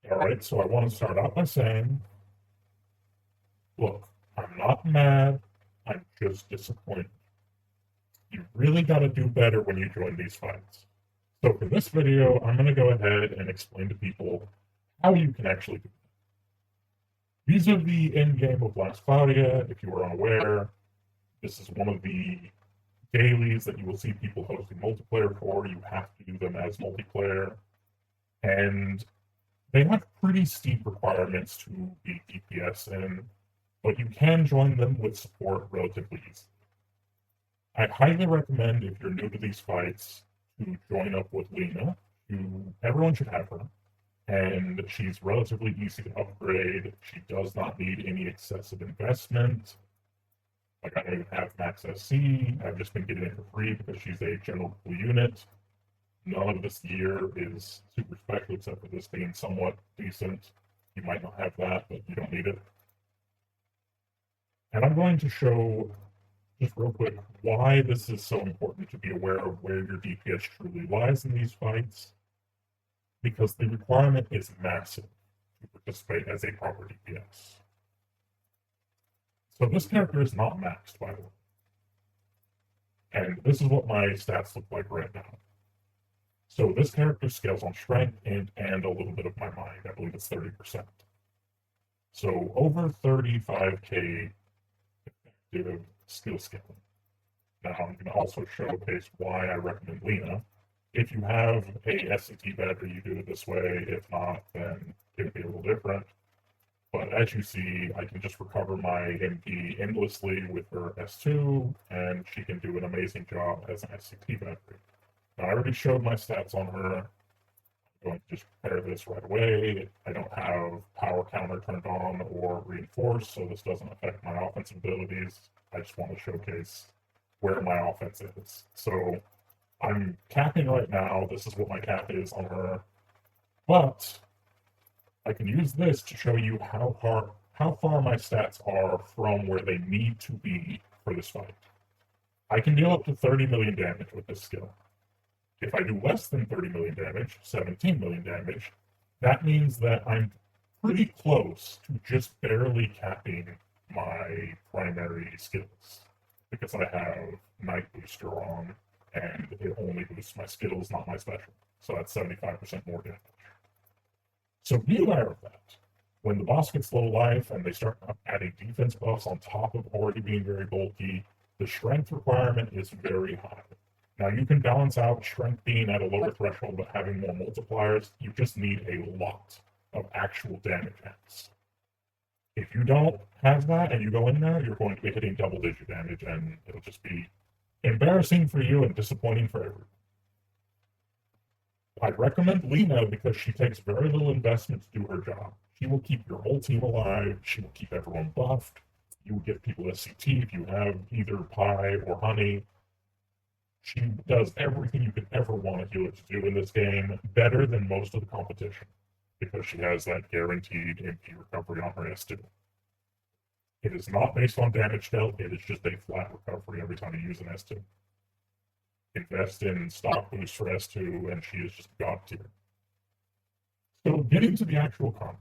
Alright, so I want to start out by saying, look, I'm not mad, I'm just disappointed. You really gotta do better when you join these fights. So for this video, I'm gonna go ahead and explain to people how you can actually do that. These are the end game of Last Cloudia. If you are unaware, this is one of the dailies that you will see people hosting multiplayer for. You have to do them as multiplayer, and they have pretty steep requirements to be DPS in, but you can join them with support relatively easily. I highly recommend, if you're new to these fights, to join up with Lena. Everyone should have her, and she's relatively easy to upgrade. She does not need any excessive investment. Like, I don't even have max SC. I've just been getting it for free because she's a general unit. None of this gear is super special except for this being somewhat decent. You might not have that, but you don't need it. And I'm going to show, just real quick, why this is so important to be aware of where your DPS truly lies in these fights. Because the requirement is massive to participate as a proper DPS. So this character is not maxed, by the way. And this is what my stats look like right now. So this character scales on strength and a little bit of my mind. I believe it's 30%. So over 35k effective skill scaling. Now I'm going to also showcase why I recommend Lena. If you have a SCT battery, you do it this way. If not, then it would be a little different. But as you see, I can just recover my MP endlessly with her S2, and she can do an amazing job as an SCT battery. Now, I already showed my stats on her. I'm going to just prepare this right away. I don't have power counter turned on or reinforced, so this doesn't affect my offensive abilities. I just want to showcase where my offense is. So I'm capping right now. This is what my cap is on her. But I can use this to show you how far my stats are from where they need to be for this fight. I can deal up to 30 million damage with this skill. If I do less than 30 million damage, 17 million damage, that means that I'm pretty close to just barely capping my primary skills. Because I have Night Booster on, and it only boosts my skills, not my special. So that's 75% more damage. So be aware of that. When the boss gets low life and they start adding defense buffs on top of already being very bulky, the strength requirement is very high. Now you can balance out strength being at a lower threshold but having more multipliers. You just need a lot of actual damage hits. If you don't have that and you go in there, you're going to be hitting double-digit damage, and it'll just be embarrassing for you and disappointing for everyone. I recommend Lena because she takes very little investment to do her job. She will keep your whole team alive. She will keep everyone buffed. You will give people SCT if you have either Pie or Honey. She does everything you could ever want a healer to do in this game, better than most of the competition, because she has that guaranteed MP recovery on her S2. It is not based on damage dealt, it is just a flat recovery every time you use an S2. Invest in stock boost for S2, and she is just god tier. So getting to the actual content,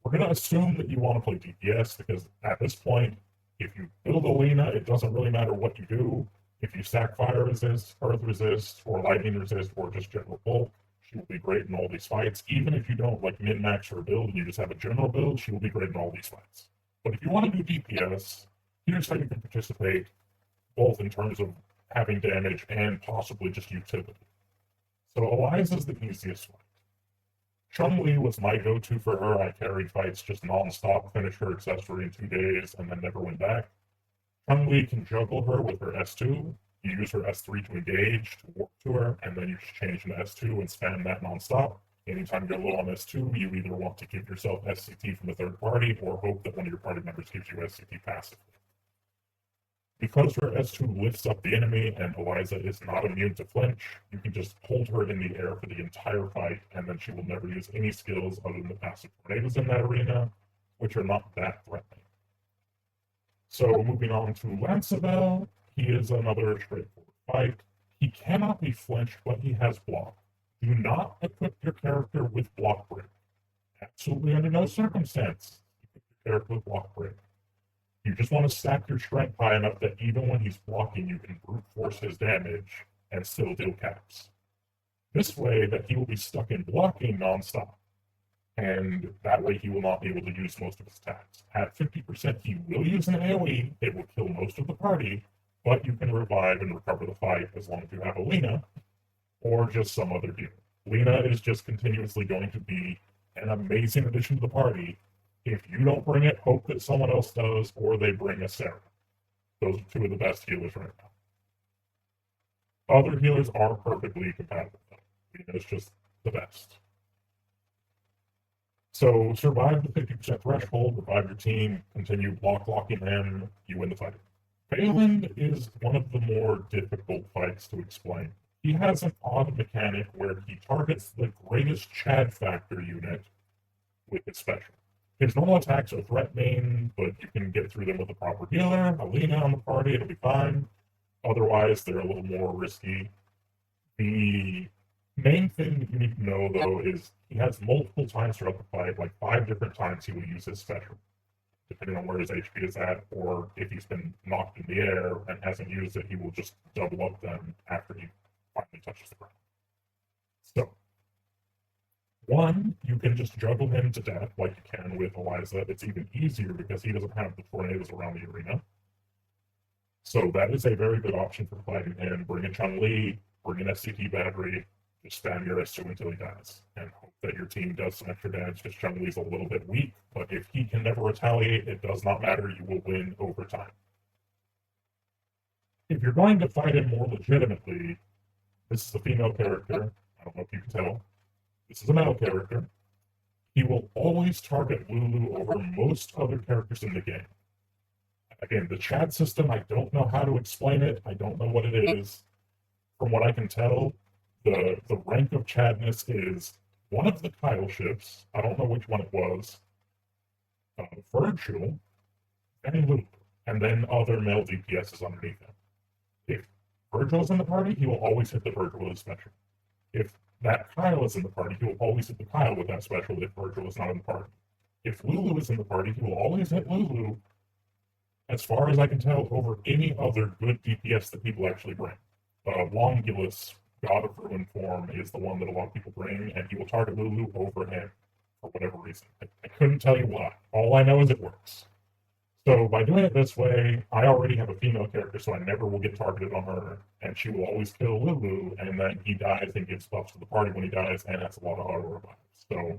we're going to assume that you want to play DPS, because at this point, if you build a Lena, it doesn't really matter what you do. If you stack fire resist, earth resist, or lightning resist, or just general bulk, she will be great in all these fights. Even if you don't like min-max her build and you just have a general build, she will be great in all these fights. But if you want to do DPS, here's how you can participate, both in terms of having damage and possibly just utility. So Eliza's the easiest one. Chun-Li was my go-to for her. I carried fights just non-stop, finished her accessory in 2 days, and then never went back. Chun-Li can juggle her with her S2. You use her S3 to engage, to warp to her, and then you just change into S2 and spam that non-stop. Anytime you're low on S2, you either want to give yourself SCT from a third party or hope that one of your party members gives you SCT passively. Because her S2 lifts up the enemy and Eliza is not immune to flinch, you can just hold her in the air for the entire fight, and then she will never use any skills other than the passive tornadoes in that arena, which are not that threatening. So moving on to Lancebel, he is another straightforward fight. He cannot be flinched, but he has block. Do not equip your character with block break. Absolutely under no circumstance. You put your character with block break. You just want to stack your strength high enough that even when he's blocking, you can brute force his damage and still deal caps. This way that he will be stuck in blocking nonstop. And that way he will not be able to use most of his attacks. At 50%, he will use an AoE. It will kill most of the party, but you can revive and recover the fight as long as you have a Lena or just some other deal. Lena is just continuously going to be an amazing addition to the party. If you don't bring it, hope that someone else does, or they bring a Sarah. Those are two of the best healers right now. Other healers are perfectly compatible, though. Lena is just the best. So survive the 50% threshold, revive your team, continue locking him, you win the fight. Phelan is one of the more difficult fights to explain. He has an odd mechanic where he targets the greatest Chad factor unit with his special. His normal attacks are threatening, but you can get through them with a proper healer, Alina on the party, it'll be fine. Otherwise, they're a little more risky. The main thing that you need to know, though, is he has multiple times throughout the fight, like 5 different times he will use his special, depending on where his HP is at, or if he's been knocked in the air and hasn't used it, he will just double up them after he finally touches the ground. So, one, you can just juggle him to death like you can with Eliza. It's even easier because he doesn't have the tornadoes around the arena. So that is a very good option for fighting him. Bring in Chun-Li, bring in SCT battery, just spam your S2 until he dies, and hope that your team does some extra damage because Chun-Li's a little bit weak, but if he can never retaliate, it does not matter, you will win over time. If you're going to fight him more legitimately, this is a female character, I don't know if you can tell, this is a male character, he will always target Lulu over most other characters in the game. Again, the Chad system, I don't know how to explain it, I don't know what it is. From what I can tell, the rank of Chadness is one of the Kyle ships, I don't know which one it was, Virgil, and Luke, and then other male DPSs underneath him. If Virgil's in the party, he will always hit the Virgil with his special. If that Kyle is in the party, he will always hit the Kyle with that special if Virgil is not in the party. If Lulu is in the party, he will always hit Lulu, as far as I can tell, over any other good DPS that people actually bring. Longulus, God of Ruin form, is the one that a lot of people bring, and he will target Lulu over him for whatever reason. I couldn't tell you why. All I know is it works. So by doing it this way, I already have a female character, so I never will get targeted on her, and she will always kill Lulu, and then he dies and gives buffs to the party when he dies, and has a lot of auto revives. So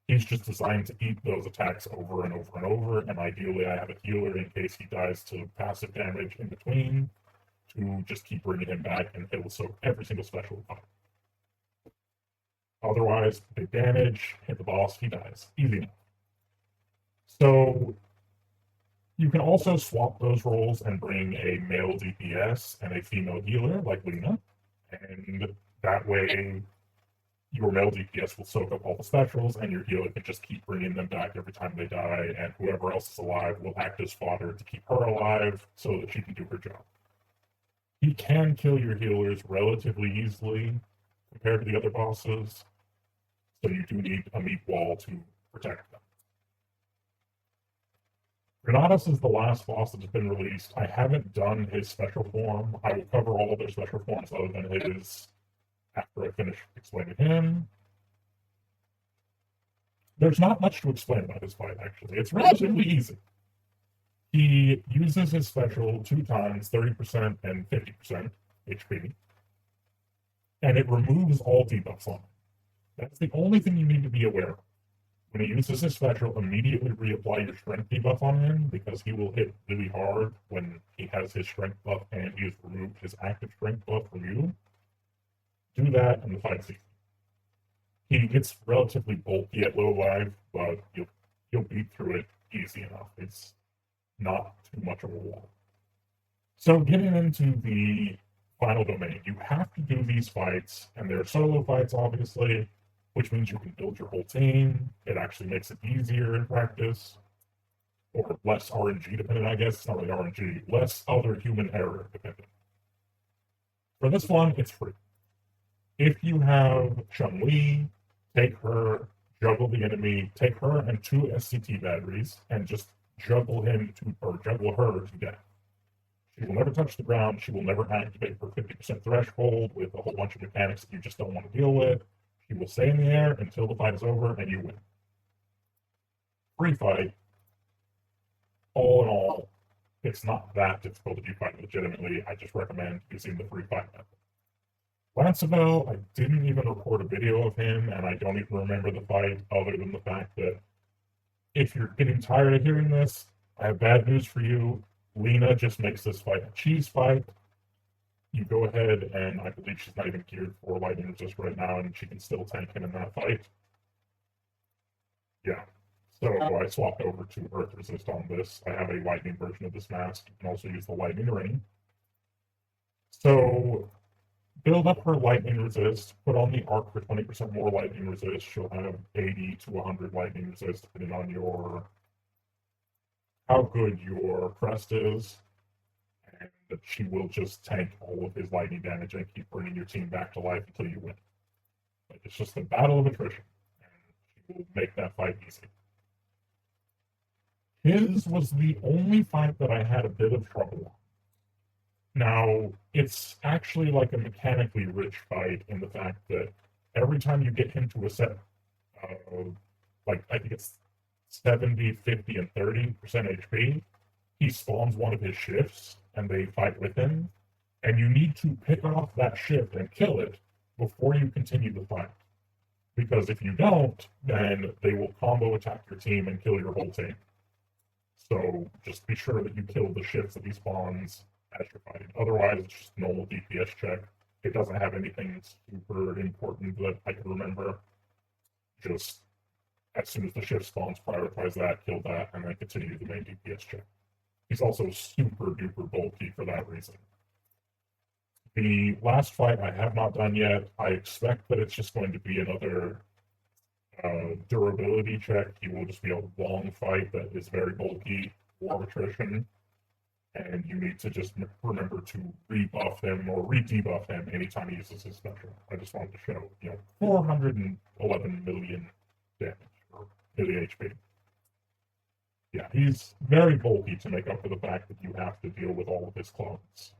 he's just designed to eat those attacks over and over and over, and ideally I have a healer in case he dies to passive damage in between, to just keep bringing him back, and it will soak every single special fight. Otherwise, big damage, hit the boss, he dies. Easy enough. So you can also swap those roles and bring a male DPS and a female healer like Lena, and that way your male DPS will soak up all the specials, and your healer can just keep bringing them back every time they die, and whoever else is alive will act as fodder to keep her alive so that she can do her job. He can kill your healers relatively easily compared to the other bosses, so you do need a meat wall to protect them. Granados is the last boss that has been released. I haven't done his special form. I will cover all of their special forms other than his after I finish explaining him. There's not much to explain about this fight, actually. It's relatively easy. He uses his special 2 times, 30% and 50% HP, and it removes all debuffs on him. That's the only thing you need to be aware of. When he uses his special, immediately reapply your strength debuff on him, because he will hit really hard when he has his strength buff and he has removed his active strength buff from you. Do that and the fight's easy. He gets relatively bulky at low life, but you'll beat through it easy enough. It's not too much of a wall. So getting into the final domain, you have to do these fights, and they're solo fights, obviously, which means you can build your whole team. It actually makes it easier in practice, or less RNG dependent, I guess. It's not really RNG, less other human error dependent. For this one, it's free. If you have Chun-Li, take her, juggle the enemy, take her and 2 SCT batteries, and just juggle him to, or juggle her to death. She will never touch the ground. She will never activate her 50% threshold with a whole bunch of mechanics that you just don't want to deal with. She will stay in the air until the fight is over and you win. Free fight, all in all, it's not that difficult if you fight legitimately. I just recommend using the free fight method. Lanceville, I didn't even record a video of him, and I don't even remember the fight other than the fact that if you're getting tired of hearing this, I have bad news for you. Lena just makes this fight a cheese fight. You go ahead, and I believe she's not even geared for lightning resist right now, and she can still tank him in that fight. Yeah. So I swapped over to Earth Resist on this. I have a lightning version of this mask. You can also use the lightning ring. So build up her lightning resist, put on the arc for 20% more lightning resist. She'll have 80 to 100 lightning resist, depending on how good your crest is. And that she will just tank all of his lightning damage and keep bringing your team back to life until you win. Like, it's just a battle of attrition, and she will make that fight easy. His was the only fight that I had a bit of trouble on. Now, it's actually like a mechanically rich fight in the fact that every time you get him to a set, like I think it's 70, 50, and 30% HP, he spawns one of his shifts and they fight with him. And you need to pick off that shift and kill it before you continue the fight. Because if you don't, then they will combo attack your team and kill your whole team. So just be sure that you kill the shifts that he spawns as you're fighting. Otherwise, it's just normal DPS check. It doesn't have anything super important that I can remember. Just as soon as the shift spawns, prioritize that, kill that, and then continue the main DPS check. He's also super duper bulky for that reason. The last fight I have not done yet. I expect that it's just going to be another durability check. He will just be a long fight that is very bulky, war attrition, and you need to just remember to rebuff him or re-debuff him anytime he uses his special. I just wanted to show, 411 million damage, or million HP. Yeah, he's very bulky to make up for the fact that you have to deal with all of his clones.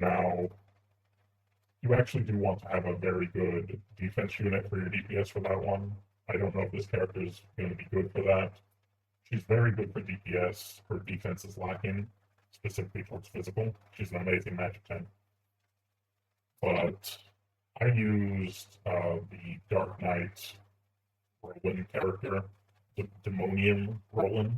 Now, you actually do want to have a very good defense unit for your DPS for that one. I don't know if this character is going to be good for that. She's very good for DPS. Her defense is lacking, specifically towards physical. She's an amazing magic tank. But I used the Dark Knight Roland character, the Demonium Roland.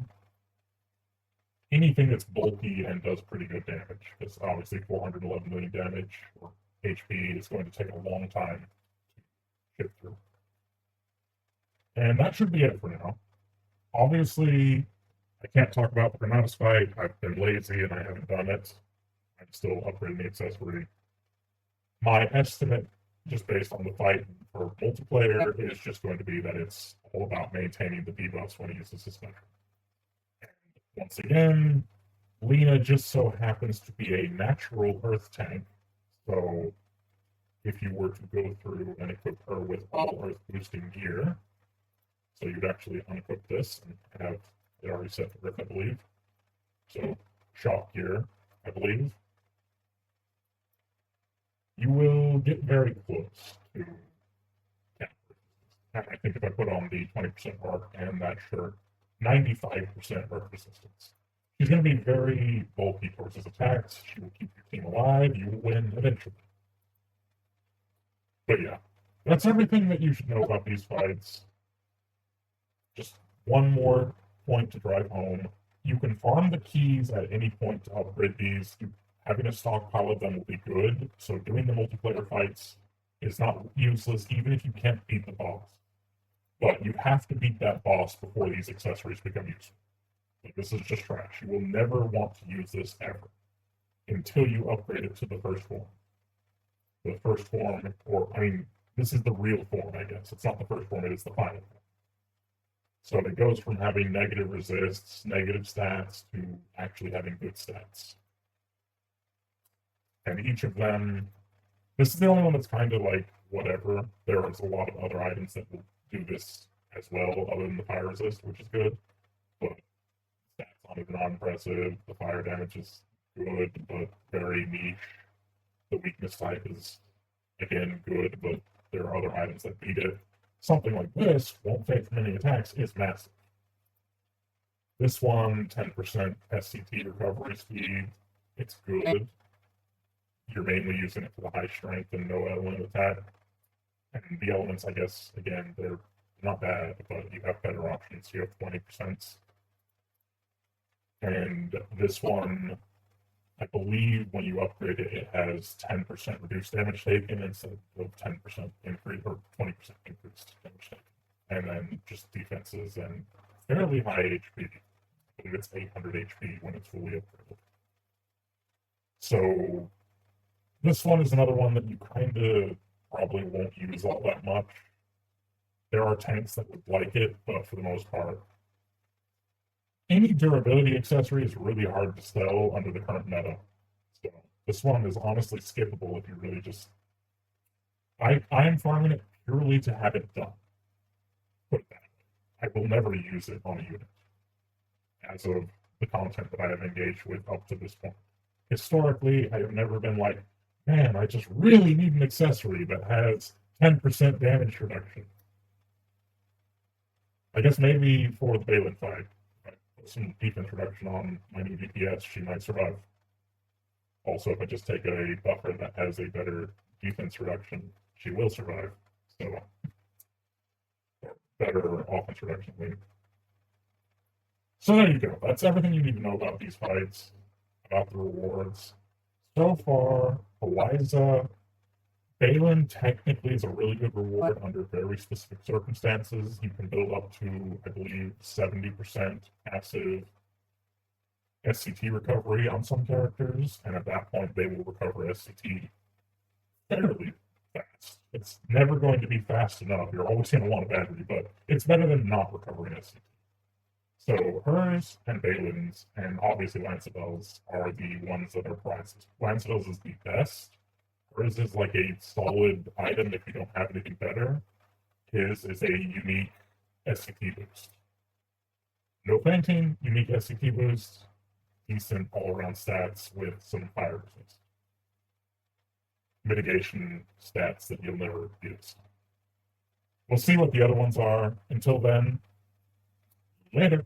Anything that's bulky and does pretty good damage. It's obviously 411 million damage, or HP is going to take a long time to shift through. And that should be it for now. Obviously, I can't talk about the Granados fight. I've been lazy and I haven't done it. I'm still upgrading the accessory. My estimate, just based on the fight for multiplayer, is just going to be that it's all about maintaining the debuffs when he uses his special. And once again, Lena just so happens to be a natural earth tank. So if you were to go through and equip her with all earth boosting gear, so you'd actually unequip this and have it already set for Rift, I believe. So shock gear, I believe. You will get very close to camp resistance. And I think if I put on the 20% arc and that shirt, 95% arc resistance. She's going to be very bulky towards his attacks. She will keep your team alive. You will win eventually. But yeah, that's everything that you should know about these fights. Just one more point to drive home. You can farm the keys at any point to upgrade these. Having a stockpile of them will be good. So doing the multiplayer fights is not useless, even if you can't beat the boss. But you have to beat that boss before these accessories become useful. Like, this is just trash. You will never want to use this ever until you upgrade it to the first form. The first form, this is the real form, I guess. It's not the first form, it is the final form. So it goes from having negative resists, negative stats, to actually having good stats. And each of them, this is the only one that's kind of like whatever. There is a lot of other items that will do this as well, other than the fire resist, which is good. But stats on it are not impressive. The fire damage is good, but very niche. The weakness type is, again, good, but there are other items that beat it. Something like this won't take many attacks is massive. This one, 10% SCT recovery speed. It's good. You're mainly using it for the high strength and no element attack. And the elements, I guess, again, they're not bad, but you have better options. You have 20%. And this one, I believe when you upgrade it, it has 10% reduced damage taken instead of 10% increase or 20% increased damage taken. And then just defenses and fairly high HP. I believe it's 800 HP when it's fully upgraded. So this one is another one that you kind of probably won't use all that much. There are tanks that would like it, but for the most part, any durability accessory is really hard to sell under the current meta. So this one is honestly skippable if you really just. I'm farming it purely to have it done. Put it that way. I will never use it on a unit as of the content that I have engaged with up to this point. Historically, I have never been like, man, I just really need an accessory that has 10% damage reduction. I guess maybe for the Balin fight, if I put some defense reduction on my new DPS, she might survive. Also, if I just take a buffer that has a better defense reduction, she will survive. So, better offense reduction, maybe. So there you go. That's everything you need to know about these fights, about the rewards. So far, Eliza, Balin technically is a really good reward under very specific circumstances. You can build up to, I believe, 70% passive SCT recovery on some characters, and at that point they will recover SCT fairly fast. It's never going to be fast enough. You're always going to want a battery, but it's better than not recovering SCT. So hers and Balin's, and obviously Lancibel's, are the ones that are prizes. Lancibel's is the best. Hers is like a solid item if you don't have anything better. His is a unique SCT boost. No fainting, unique SCT boost, decent all-around stats with some fire resist. Mitigation stats that you'll never use. We'll see what the other ones are. Until then, later.